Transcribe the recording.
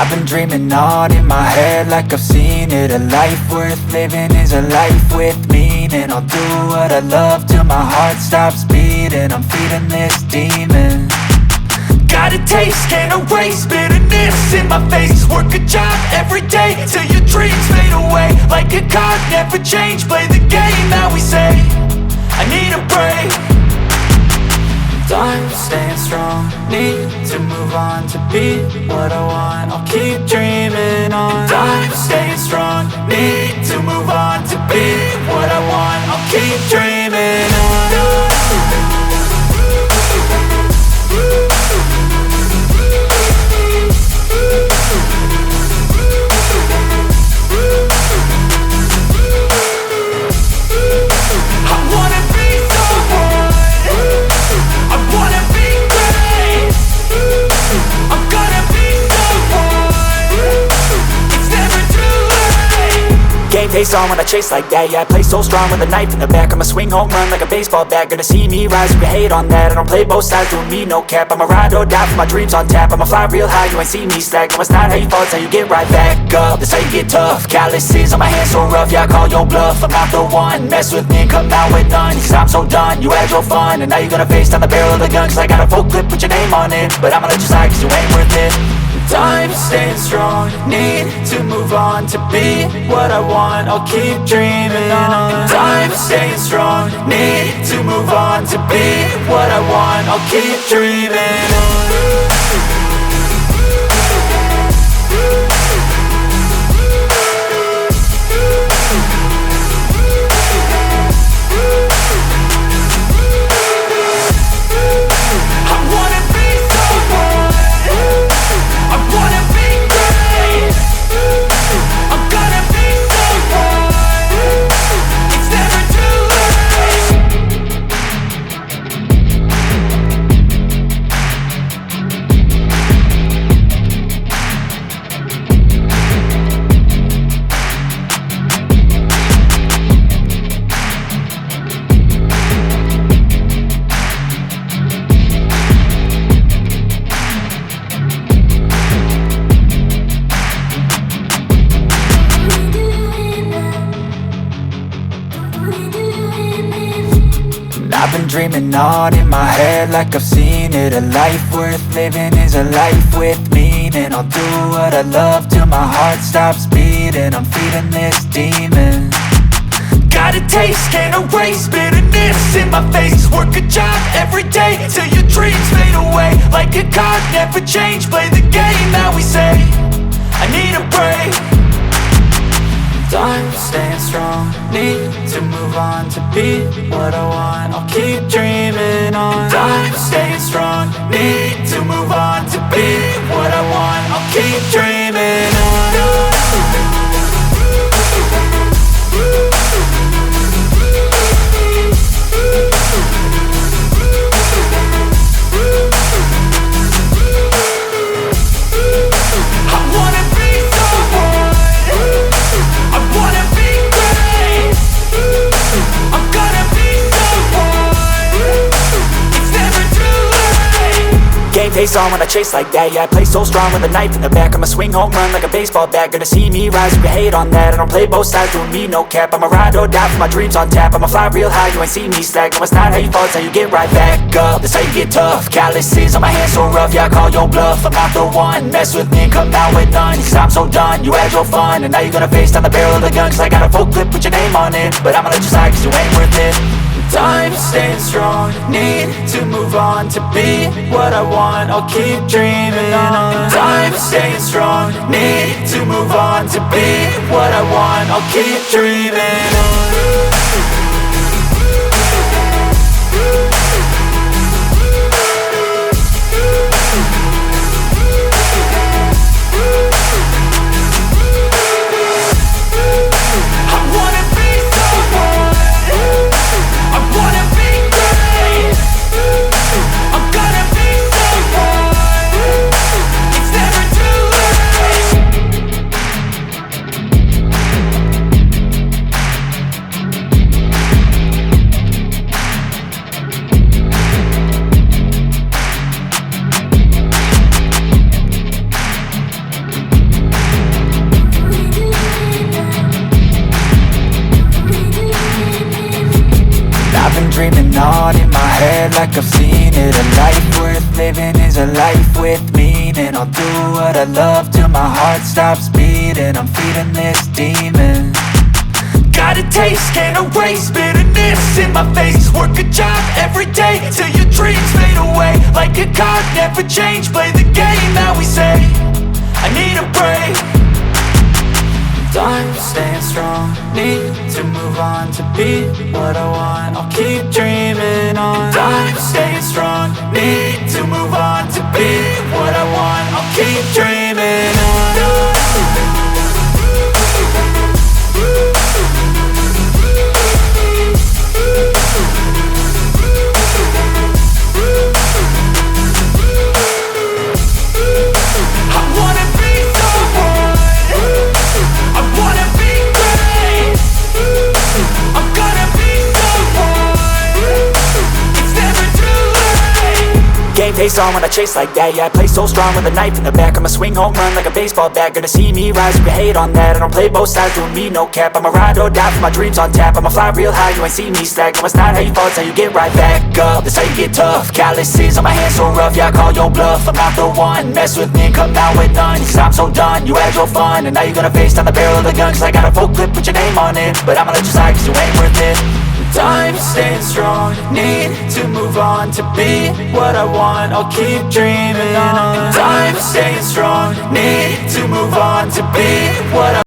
I've been dreaming on in my head like I've seen it. A life worth living is a life with meaning. I'll do what I love till my heart stops beating. I'm feeding this demon. Got a taste, can't erase bitterness in my face. Work a job every day till your dreams fade away. Like a card, never change, play the game that we say. I need a break. Time staying strong, need to move on to be what I want. I'll keep dreaming on. Time staying strong, need to move on to be what I want. I'll keep dreaming on. Face on when I chase like that. Yeah, I play so strong with a knife in the back. I'ma swing home run like a baseball bat. Gonna see me rise, you can hate on that. I don't play both sides, doing me no cap. I'ma ride or die for my dreams on tap. I'ma fly real high, you ain't see me slack. No, it's not how you fall, it's how you get right back up. That's how you get tough. Calluses on my hands so rough, yeah, I call your bluff. I'm not the one, mess with me and come out with none. Cause I'm so done, you had your fun. And now you're gonna face down the barrel of the gun. Cause I got a full clip with your name on it. But I'ma let you slide cause you ain't worth it. Time staying strong, need to move on to be what I want. I'll keep dreaming on. Time staying strong, need to move on to be what I want. I'll keep dreaming on. I've been dreaming on in my head like I've seen it. A life worth living is a life with meaning. I'll do what I love till my heart stops beating. I'm feeding this demon. Got a taste, can't erase bitterness in my face. Work a job every day till your dreams fade away. Like a card, never change, play the game that we say. I need a break. Time staying strong, need to move on to be what I want. I'll keep dreaming on. Time staying strong, need to move on to be what I want. I'll keep dreaming on. Face on when I chase like that. Yeah, I play so strong with a knife in the back. I'ma swing home run like a baseball bat. Gonna see me rise, you can hate on that. I don't play both sides, doing me no cap. I'ma ride or die for my dreams on tap. I'ma fly real high, you ain't see me slack. No, it's not how you fall, it's how you get right back up. That's how you get tough. Calluses on my hands so rough, yeah, I call your bluff. I'm not the one, mess with me and come out with none. Cause I'm so done, you had your fun. And now you're gonna face down the barrel of the gun. Cause I got a full clip with your name on it. But I'ma let you slide cause you ain't worth it. Time staying strong, need to move on to be what I want. I'll keep dreaming on. Time staying strong, need to move on to be what I want. I'll keep dreaming on. dreaming on in my head like I've seen it. A life worth living is a life with meaning. I'll do what I love till my heart stops beating. I'm feeding this demon. Got a taste, can't erase bitterness in my face. Work a job every day till your dreams fade away. Like a card, never change, play the game that we say. I need a break. I'm staying strong, need to move on to be what I want. I'll keep dreaming on. I'm staying strong, need to move on to be what I want. I'll keep dreaming on. Game face on when I chase like that. Yeah, I play so strong with a knife in the back. I'ma swing home run like a baseball bat. Gonna see me rise, you can hate on that. I don't play both sides, doing me no cap. I'ma ride or die for my dreams on tap. I'ma fly real high, you ain't see me slack. No, it's not how you fall, it's how you get right back up. That's how you get tough. Calluses on my hands so rough, yeah, I call your bluff. I'm not the one, mess with me and come out with none. Cause I'm so done, you had your fun. And now you're gonna face down the barrel of the gun. Cause I got a full clip, put your name on it. But I'ma let you slide cause you ain't worth it. I'm staying strong, need to move on to be what I want. I'll keep dreaming on. I'm staying strong, need to move on to be what I